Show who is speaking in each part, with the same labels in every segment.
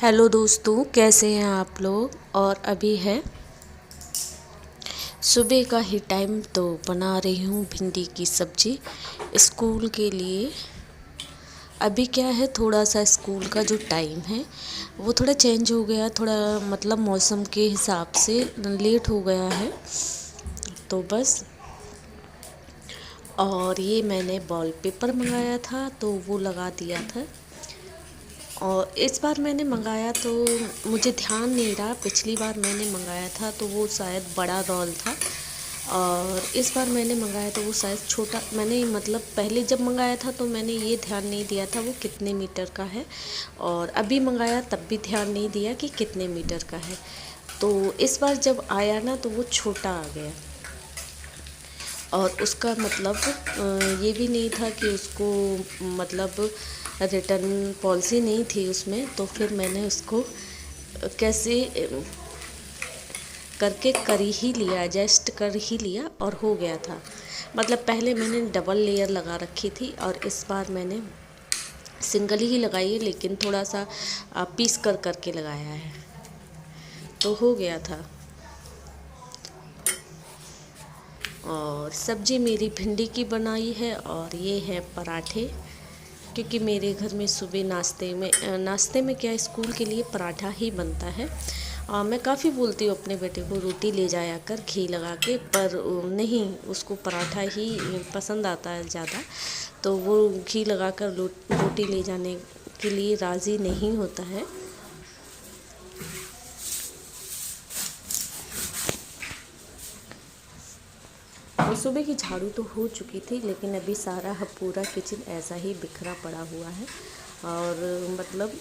Speaker 1: Hello दोस्तों, कैसे हैं आप लोग। और अभी है सुबह का ही टाइम, तो बना रही हूँ भिंडी की सब्ज़ी स्कूल के लिए। अभी क्या है, थोड़ा सा स्कूल का जो टाइम है वो थोड़ा चेंज हो गया, थोड़ा मतलब मौसम के हिसाब से लेट हो गया है, तो बस। और ये मैंने वॉल पेपर मंगाया था तो वो लगा दिया था। और इस बार मैंने मंगाया तो मुझे ध्यान नहीं रहा, पिछली बार मैंने मंगाया था तो वो शायद बड़ा रोल था, और इस बार मैंने मंगाया तो वो शायद छोटा। मैंने मतलब पहले जब मंगाया था तो मैंने ये ध्यान नहीं दिया था वो कितने मीटर का है, और अभी मंगाया तब भी ध्यान नहीं दिया कि कितने मीटर का है। तो इस बार जब आया ना तो वो छोटा आ गया, और उसका मतलब ये भी नहीं था कि उसको मतलब रिटर्न पॉलिसी नहीं थी उसमें, तो फिर मैंने उसको कैसे करके कर ही लिया, एडजस्ट कर ही लिया और हो गया था। मतलब पहले मैंने डबल लेयर लगा रखी थी और इस बार मैंने सिंगल ही लगाई है, लेकिन थोड़ा सा पीस कर करके लगाया है, तो हो गया था। और सब्जी मेरी भिंडी की बनाई है, और ये है पराठे, क्योंकि मेरे घर में सुबह नाश्ते में क्या, स्कूल के लिए पराठा ही बनता है। मैं काफ़ी बोलती हूँ अपने बेटे को रोटी ले जाया कर घी लगा के, पर नहीं, उसको पराठा ही पसंद आता है ज़्यादा, तो वो घी लगा कर रोटी ले जाने के लिए राज़ी नहीं होता है। और सुबह की झाड़ू तो हो चुकी थी, लेकिन अभी सारा पूरा किचन ऐसा ही बिखरा पड़ा हुआ है, और मतलब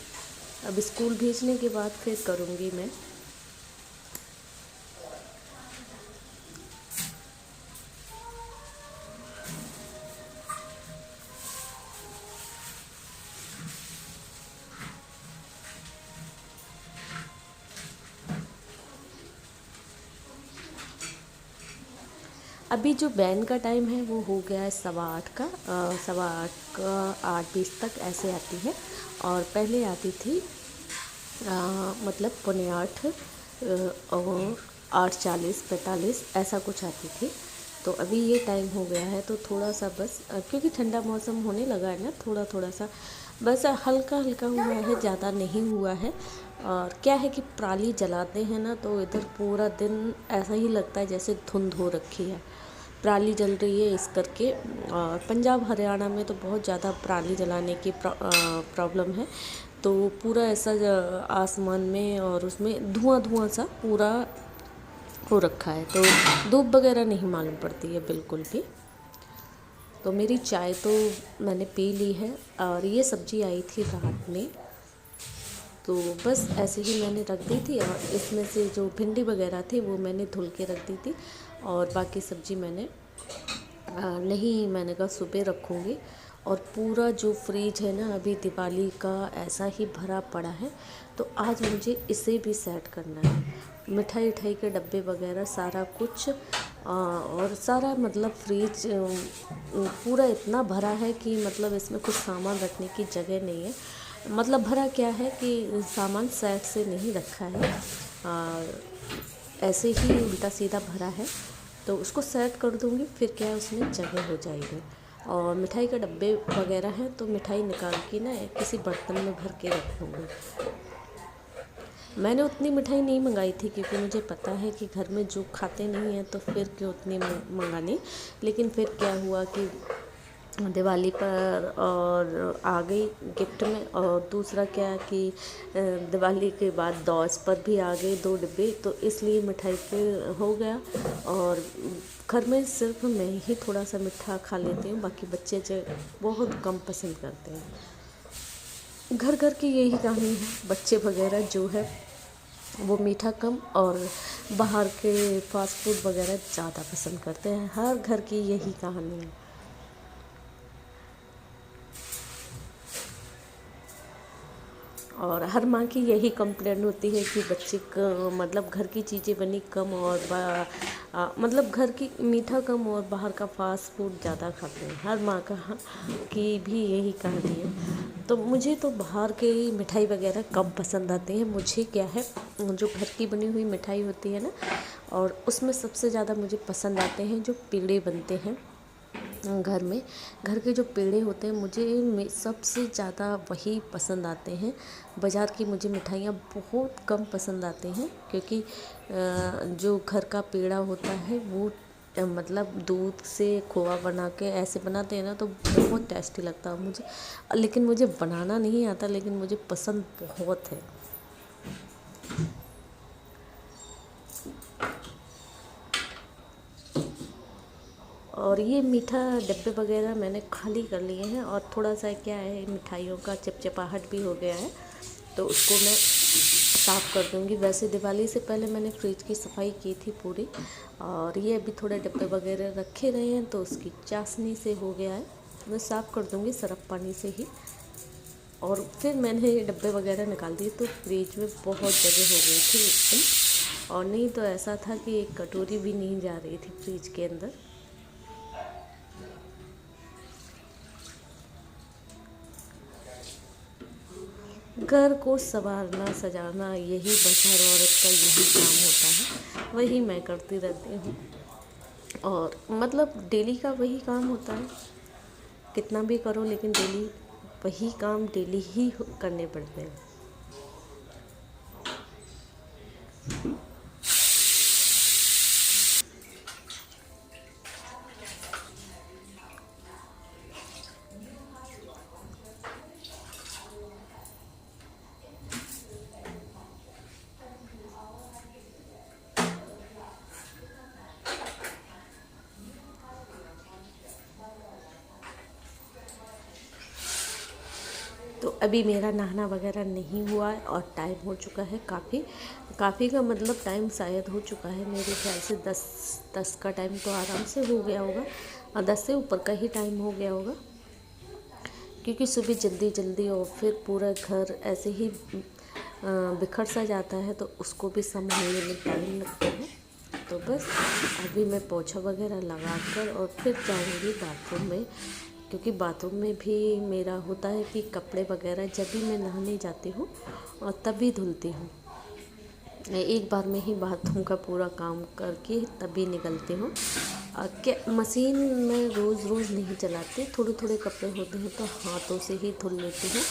Speaker 1: अब स्कूल भेजने के बाद फिर करूँगी मैं। अभी जो बैन का टाइम है वो हो गया है 8:15 का, 8:15 का 8:20 तक ऐसे आती है, और पहले आती थी मतलब 7:45 और 8:40 45 ऐसा कुछ आती थी। तो अभी ये टाइम हो गया है, तो थोड़ा सा बस क्योंकि ठंडा मौसम होने लगा है ना, थोड़ा थोड़ा सा बस हल्का हल्का हुआ है, ज़्यादा नहीं हुआ है। और क्या है कि पराली जलाते हैं ना, तो इधर पूरा दिन ऐसा ही लगता है जैसे धुंध हो रखी है, पराली जल रही है इस करके। और पंजाब हरियाणा में तो बहुत ज़्यादा पराली जलाने की प्रॉब्लम है, तो पूरा ऐसा आसमान में और उसमें धुआं धुआं सा पूरा हो रखा है, तो धूप वगैरह नहीं मालूम पड़ती है बिल्कुल भी। तो मेरी चाय तो मैंने पी ली है, और ये सब्ज़ी आई थी रात में, तो बस ऐसे ही मैंने रख दी थी, और इसमें से जो भिंडी वगैरह थी वो मैंने धुल के रख दी थी, और बाकी सब्ज़ी मैंने नहीं, मैंने कहा सुबह रखूँगी। और पूरा जो फ्रिज है ना अभी दिवाली का ऐसा ही भरा पड़ा है, तो आज मुझे इसे भी सेट करना है। मिठाई उठाई के डब्बे वगैरह सारा कुछ, और सारा मतलब फ्रिज पूरा इतना भरा है कि मतलब इसमें कुछ सामान रखने की जगह नहीं है। मतलब भरा क्या है कि सामान सेट से नहीं रखा है, ऐसे ही उल्टा सीधा भरा है, तो उसको सेट कर दूँगी, फिर क्या है उसमें जगह हो जाएगी। और मिठाई के डब्बे वगैरह हैं, तो मिठाई निकाल के ना किसी बर्तन में भर के रख दूँगी। मैंने उतनी मिठाई नहीं मंगाई थी, क्योंकि मुझे पता है कि घर में जो खाते नहीं हैं तो फिर क्यों उतनी मंगानी। लेकिन फिर क्या हुआ कि दिवाली पर और आ गई गिफ्ट में, और दूसरा क्या कि दिवाली के बाद दौस पर भी आ गए 2 डिब्बे, तो इसलिए मिठाई पे हो गया। और घर में सिर्फ मैं ही थोड़ा सा मीठा खा लेती हूँ, बाकी बच्चे जो बहुत कम पसंद करते हैं। घर घर की यही कहानी है, बच्चे वगैरह जो है वो मीठा कम, और बाहर के फास्ट फूड वगैरह ज़्यादा पसंद करते हैं। हर घर की यही कहानी है। और हर माँ की यही कंप्लेंट होती है कि बच्चे को मतलब घर की चीज़ें बनी कम और मतलब घर की मीठा कम और बाहर का फास्ट फूड ज़्यादा खाते हैं। हर माँ का की भी यही कहानी है। तो मुझे तो बाहर के मिठाई वगैरह कम पसंद आते हैं। मुझे क्या है, जो घर की बनी हुई मिठाई होती है ना, और उसमें सबसे ज़्यादा मुझे पसंद आते हैं जो पेड़े बनते हैं घर में। घर के जो पेड़े होते हैं मुझे सबसे ज़्यादा वही पसंद आते हैं। बाज़ार की मुझे मिठाइयाँ बहुत कम पसंद आती हैं, क्योंकि जो घर का पेड़ा होता है वो मतलब दूध से खोआ बना के ऐसे बनाते हैं ना, तो बहुत टेस्टी लगता है मुझे। लेकिन मुझे बनाना नहीं आता, लेकिन मुझे पसंद बहुत है। और ये मीठा डब्बे वगैरह मैंने खाली कर लिए हैं, और थोड़ा सा क्या है, मिठाइयों का चिपचिपाहट भी हो गया है, तो उसको मैं साफ़ कर दूँगी। वैसे दिवाली से पहले मैंने फ्रिज की सफाई की थी पूरी, और ये अभी थोड़े डब्बे वगैरह रखे रहे हैं तो उसकी चाशनी से हो गया है। मैं साफ़ कर दूँगी सरफ पानी से ही। और फिर मैंने डब्बे वगैरह निकाल दिए, तो फ्रिज में बहुत जगह हो गई थी एकदम, और नहीं तो ऐसा था कि एक कटोरी भी नहीं जा रही थी फ्रिज के अंदर। घर को संवारना सजाना यही बस हर औरत का यही काम होता है, वही मैं करती रहती हूँ। और मतलब डेली का वही काम होता है, कितना भी करो लेकिन डेली वही काम डेली ही करने पड़ते हैं। तो अभी मेरा नहाना वगैरह नहीं हुआ है, और टाइम हो चुका है काफ़ी का मतलब टाइम शायद हो चुका है, मेरे ख्याल से 10 का टाइम तो आराम से हो गया होगा, और 10 से ऊपर का ही टाइम हो गया होगा, क्योंकि सुबह जल्दी जल्दी और फिर पूरा घर ऐसे ही बिखर सा जाता है, तो उसको भी संभालने में टाइम लगता है। तो बस अभी मैं पोछा वगैरह लगा कर और फिर जाऊँगी बाथरूम में, क्योंकि बाथरूम में भी मेरा होता है कि कपड़े वगैरह जब भी मैं नहाने जाती हूँ और तभी धुलती हूँ। एक बार में ही बाथरूम का पूरा काम करके तभी निकलती हूँ। क्या मशीन में रोज़ रोज़ नहीं चलाती, थोड़े थोड़े कपड़े होते हैं तो हाथों से ही धुल लेती हूँ,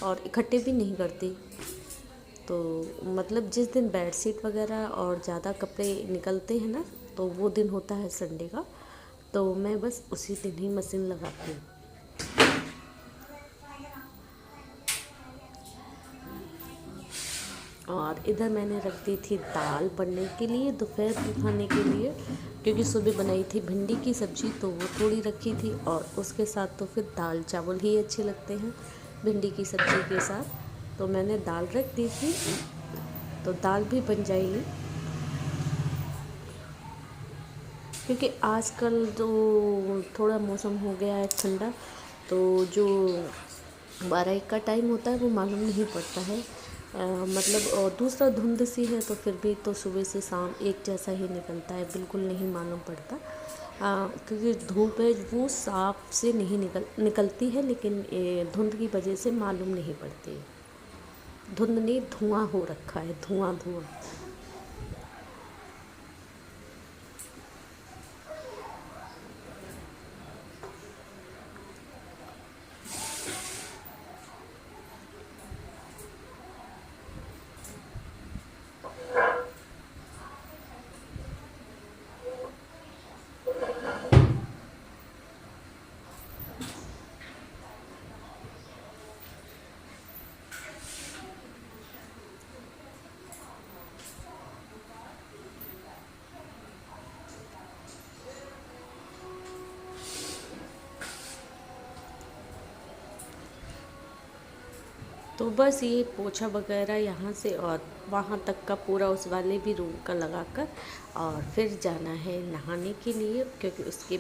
Speaker 1: और इकट्ठे भी नहीं करती। तो मतलब जिस दिन बेडशीट वगैरह और ज़्यादा कपड़े निकलते हैं ना, तो वो दिन होता है संडे का, तो मैं बस उसी दिन ही मशीन लगाती हूँ। और इधर मैंने रख दी थी दाल बनने के लिए, दोपहर को खाने के लिए, क्योंकि सुबह बनाई थी भिंडी की सब्ज़ी, तो वो थोड़ी रखी थी, और उसके साथ तो फिर दाल चावल ही अच्छे लगते हैं भिंडी की सब्ज़ी के साथ, तो मैंने दाल रख दी थी, तो दाल भी बन जाएगी। क्योंकि आजकल जो थोड़ा मौसम हो गया है ठंडा, तो जो 12-1 का टाइम होता है वो मालूम नहीं पड़ता है। मतलब और दूसरा धुंध सी है, तो फिर भी तो सुबह से शाम एक जैसा ही निकलता है, बिल्कुल नहीं मालूम पड़ता। क्योंकि धूप है वो साफ से नहीं निकलती है, लेकिन धुंध की वजह से मालूम नहीं पड़ती है। धुंध नहीं, धुआं हो रखा है, धुआं धुआं। तो बस ये पोछा वगैरह यहाँ से और वहाँ तक का पूरा उस वाले भी रूम का लगा कर, और फिर जाना है नहाने के लिए, क्योंकि उसके